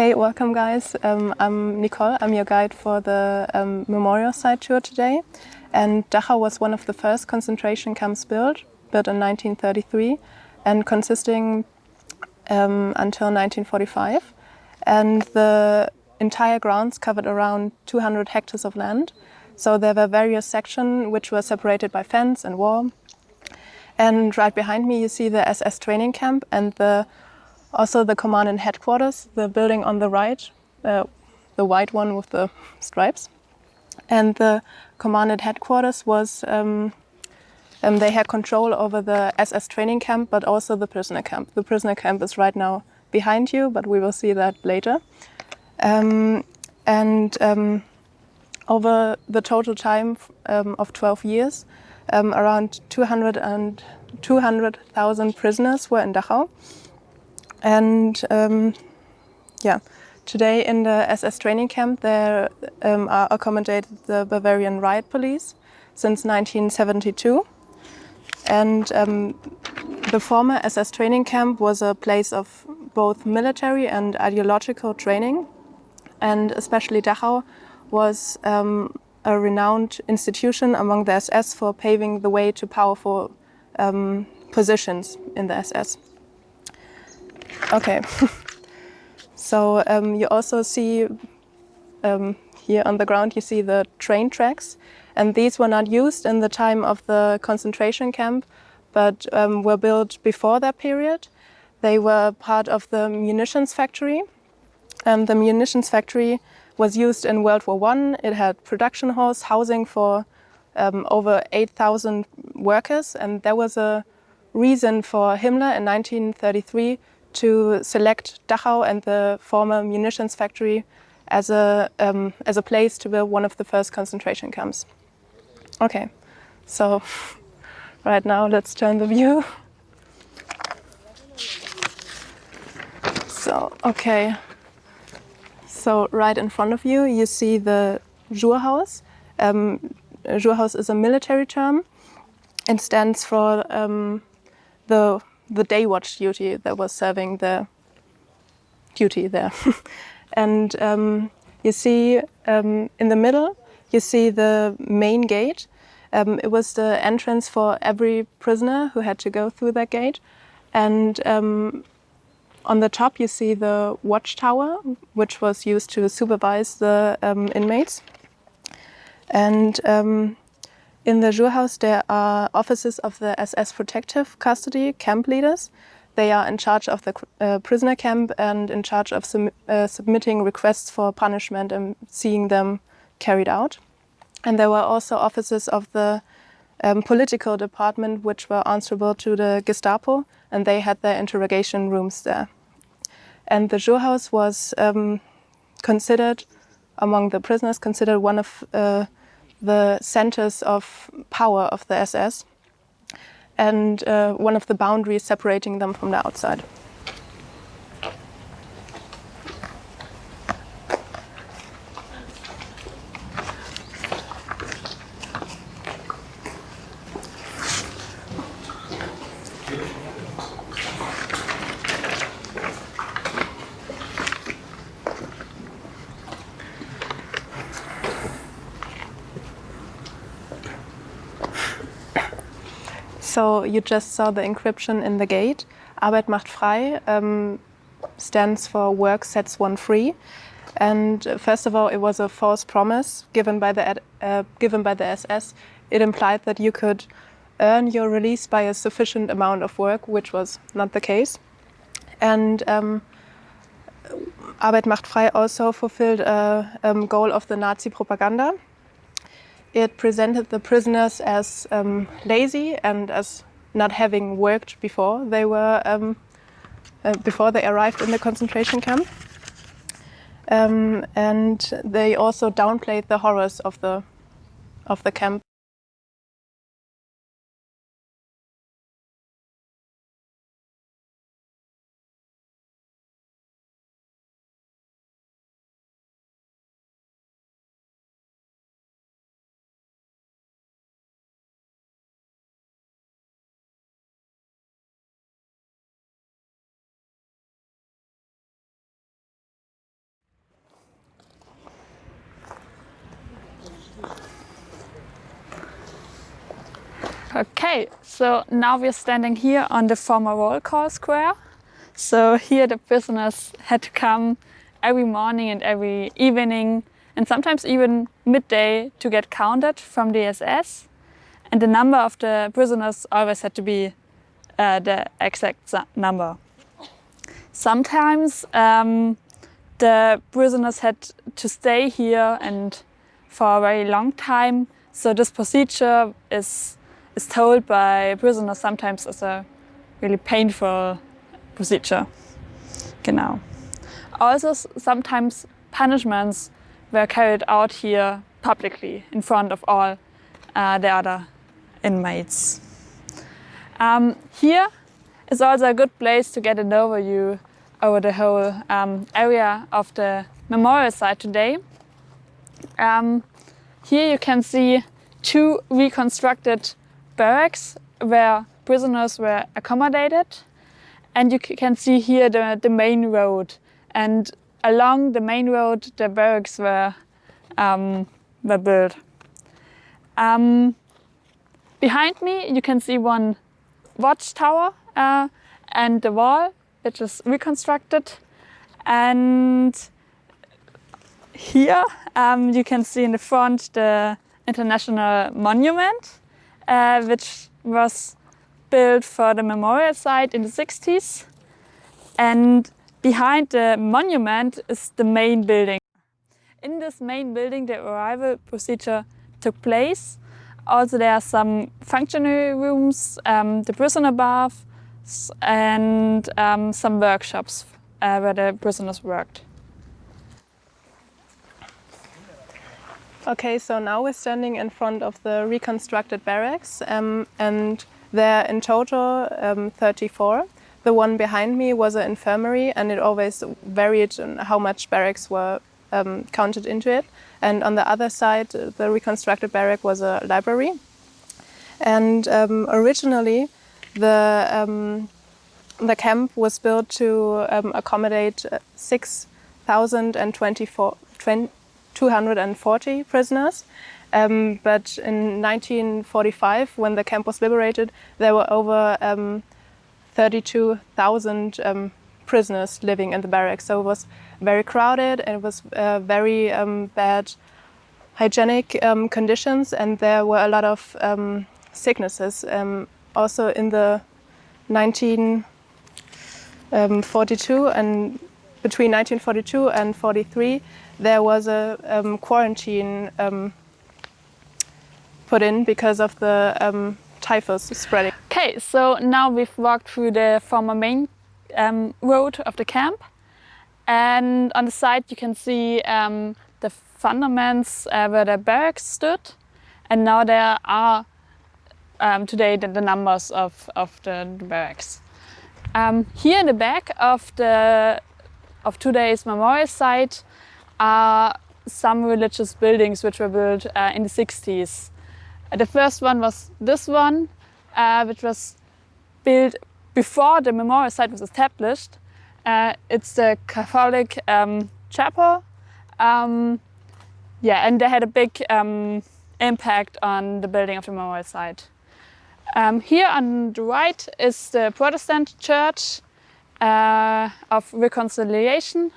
Hey, welcome guys. I'm Nicole. I'm your guide for the memorial site tour today. And Dachau was one of the first concentration camps built in 1933 and consisting until 1945. And the entire grounds covered around 200 hectares of land. So there were various sections which were separated by fence and wall. And right behind me you see the SS training camp and also the command and headquarters, the building on the right, the white one with the stripes. And the command and headquarters was, they had control over the SS training camp, but also the prisoner camp. The prisoner camp is right now behind you, but we will see that later. Over the total time of 12 years, around 200,000 prisoners were in Dachau. And today in the SS training camp there are accommodated the Bavarian riot police since 1972. And the former SS training camp was a place of both military and ideological training. And especially Dachau was a renowned institution among the SS for paving the way to powerful positions in the SS. Okay, so you also see here on the ground you see the train tracks, and these were not used in the time of the concentration camp, but were built before that period. They were part of the munitions factory, and the munitions factory was used in World War I. It had production halls, housing for over 8,000 workers, and there was a reason for Himmler in 1933 to select Dachau and the former munitions factory as a place to build one of the first concentration camps. Okay, so right now let's turn the view. So right in front of you, you see the Jourhaus. Jourhaus is a military term. It stands for the day watch duty that was serving the duty there. And you see in the middle, you see the main gate. It was the entrance for every prisoner who had to go through that gate. And on the top you see the watchtower, which was used to supervise the inmates. And in the Jourhaus there are officers of the SS Protective Custody camp leaders. They are in charge of the prisoner camp and in charge of submitting requests for punishment and seeing them carried out. And there were also officers of the political department, which were answerable to the Gestapo, and they had their interrogation rooms there. And the Jourhaus was considered, among the prisoners, considered one of the centers of power of the SS and one of the boundaries separating them from the outside. So you just saw the inscription in the gate. Arbeit macht frei stands for work sets one free. And first of all, it was a false promise given by the SS. It implied that you could earn your release by a sufficient amount of work, which was not the case. And Arbeit macht frei also fulfilled a goal of the Nazi propaganda. It presented the prisoners as lazy and as not having worked before they arrived in the concentration camp. And they also downplayed the horrors of the camp. Okay, so now we're standing here on the former roll call square. So here the prisoners had to come every morning and every evening and sometimes even midday to get counted from the SS. And the number of the prisoners always had to be the exact number. Sometimes the prisoners had to stay here and for a very long time. So this procedure is told by prisoners sometimes as a really painful procedure. Genau. Also sometimes punishments were carried out here publicly in front of all the other inmates. Here is also a good place to get an overview over the whole area of the memorial site today. Here you can see 2 reconstructed barracks where prisoners were accommodated, and you can see here the main road, and along the main road the barracks were built. Behind me you can see one watchtower and the wall, which is reconstructed, and here you can see in the front the international monument, which was built for the memorial site in the 60s. And behind the monument is the main building. In this main building the arrival procedure took place. Also there are some functionary rooms, the prisoner bath, and some workshops where the prisoners worked. Okay, so now we're standing in front of the reconstructed barracks, and there are in total 34. The one behind me was an infirmary, and it always varied in how much barracks were counted into it. And on the other side, the reconstructed barrack was a library. And originally, the camp was built to accommodate 6,240 prisoners. But in 1945, when the camp was liberated, there were over 32,000 prisoners living in the barracks. So it was very crowded, and it was very bad hygienic conditions, and there were a lot of sicknesses. Also in the 1942 and between 1942 and 43, there was a quarantine put in because of the typhus spreading. Okay, so now we've walked through the former main road of the camp, and on the side you can see the fundaments where the barracks stood, and now there are today the numbers of the barracks. Here in the back of today's memorial site are some religious buildings which were built in the 60s. The first one was this one, which was built before the memorial site was established. It's the Catholic chapel. Yeah, and they had a big impact on the building of the memorial site. Here on the right is the Protestant church of Reconciliation,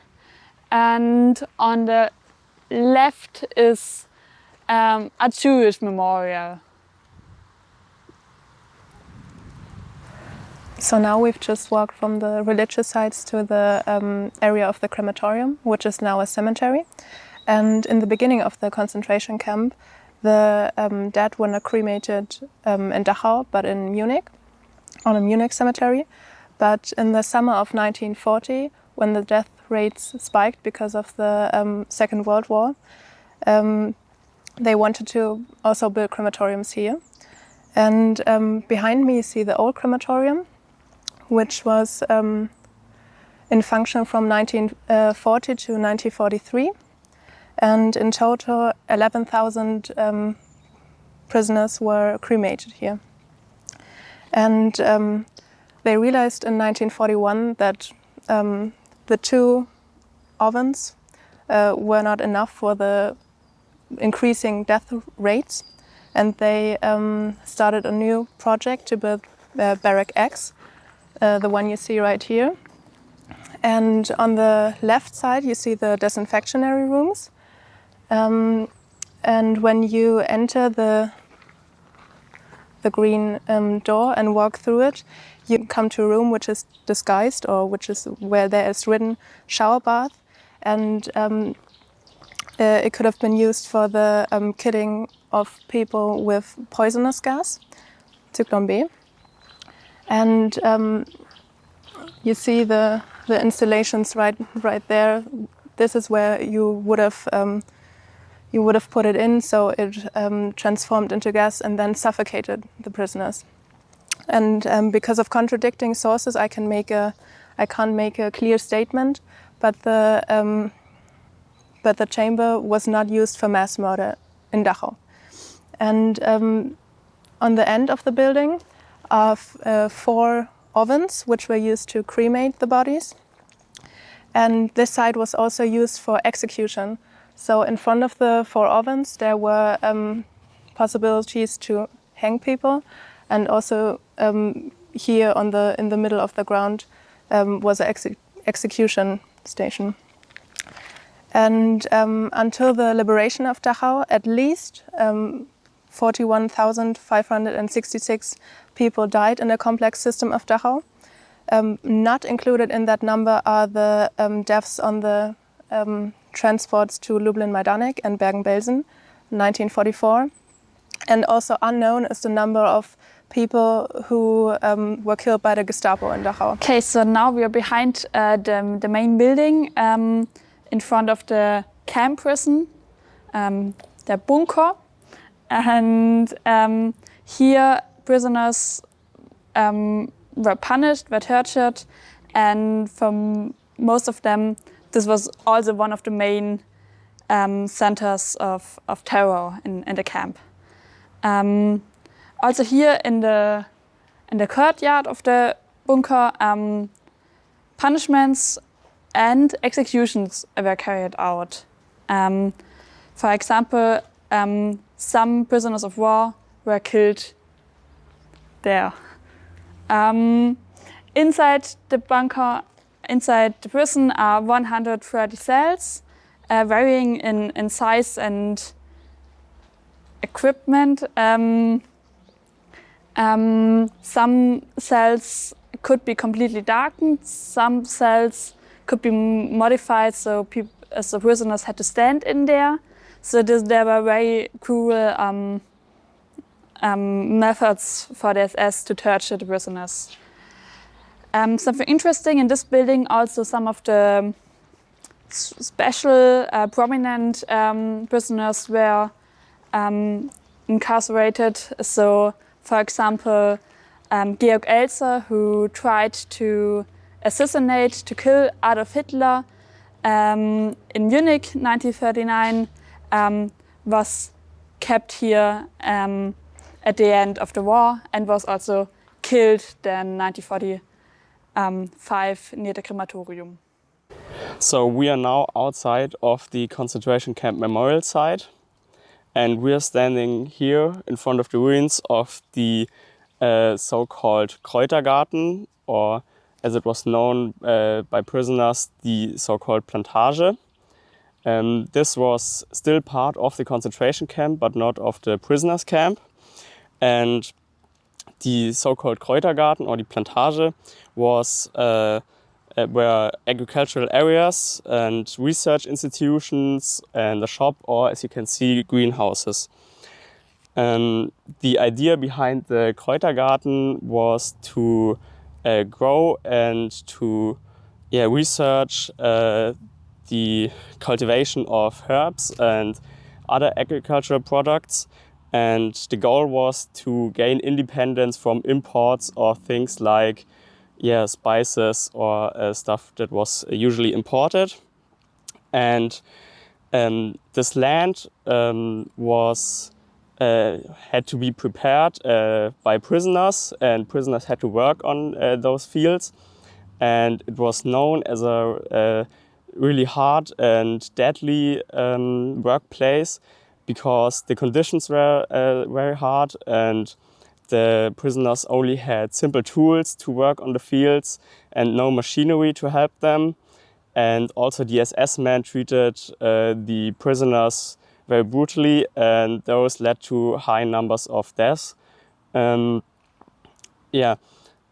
and on the left is a Jewish memorial. So now we've just walked from the religious sites to the area of the crematorium, which is now a cemetery. And in the beginning of the concentration camp, the dead were not cremated in Dachau, but in Munich, on a Munich cemetery. But in the summer of 1940, when the death rates spiked because of the Second World War, they wanted to also build crematoriums here. And behind me you see the old crematorium, which was in function from 1940 to 1943. And in total, 11,000 prisoners were cremated here. And they realized in 1941 that the 2 ovens were not enough for the increasing death rates. and they started a new project to build Barrack X, the one you see right here. And on the left side, you see the disinfectionary rooms. And when you enter the green door and walk through it, you come to a room which is disguised, or which is where there is written shower bath. And it could have been used for the killing of people with poisonous gas, Zyklon B. And you see the installations right there. This is where you would have put it in, so it transformed into gas and then suffocated the prisoners. And because of contradicting sources, I can't make a clear statement. But the chamber was not used for mass murder in Dachau. And on the end of the building are 4 ovens, which were used to cremate the bodies. And this site was also used for execution. So in front of the 4 ovens, there were possibilities to hang people, and also here in the middle of the ground was an execution station. And until the liberation of Dachau, at least 41,566 people died in the complex system of Dachau. Not included in that number are the deaths on the transports to Lublin-Majdanek and Bergen-Belsen, 1944. And also unknown is the number of people who were killed by the Gestapo in Dachau. Okay, so now we are behind the main building, in front of the camp prison, the Bunker. And here prisoners were punished, were tortured, and for most of them, this was also one of the main centers of terror in the camp. Also here in the courtyard of the bunker, punishments and executions were carried out. For example, some prisoners of war were killed there. Inside the bunker, inside the prison are 130 cells, varying in size and equipment. Some cells could be completely darkened, some cells could be modified so prisoners had to stand in there. So there were very cruel methods for the SS to torture the prisoners. Something interesting in this building, also some of the special prominent prisoners were incarcerated. So, for example, Georg Elser, who tried to assassinate, to kill Adolf Hitler in Munich 1939, was kept here at the end of the war and was also killed in 1945 near the crematorium. So we are now outside of the concentration camp memorial site, and we are standing here in front of the ruins of the so-called Kräutergarten, or as it was known by prisoners, the so-called Plantage. This was still part of the concentration camp, but not of the prisoners' camp. And the so-called Kräutergarten, or the Plantage, was were agricultural areas and research institutions and a shop, or as you can see, greenhouses. The idea behind the Kräutergarten was to grow and to research the cultivation of herbs and other agricultural products. And the goal was to gain independence from imports of things like spices or stuff that was usually imported. And this land was had to be prepared by prisoners, and prisoners had to work on those fields. And it was known as a really hard and deadly workplace, because the conditions were very hard and the prisoners only had simple tools to work on the fields and no machinery to help them. And also the SS men treated the prisoners very brutally, and those led to high numbers of deaths.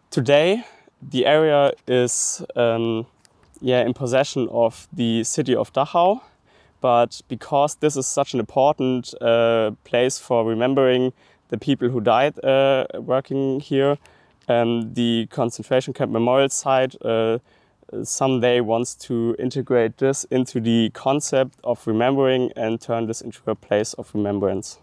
Today the area is in possession of the city of Dachau, but because this is such an important place for remembering the people who died working here, the concentration camp memorial site someday wants to integrate this into the concept of remembering and turn this into a place of remembrance.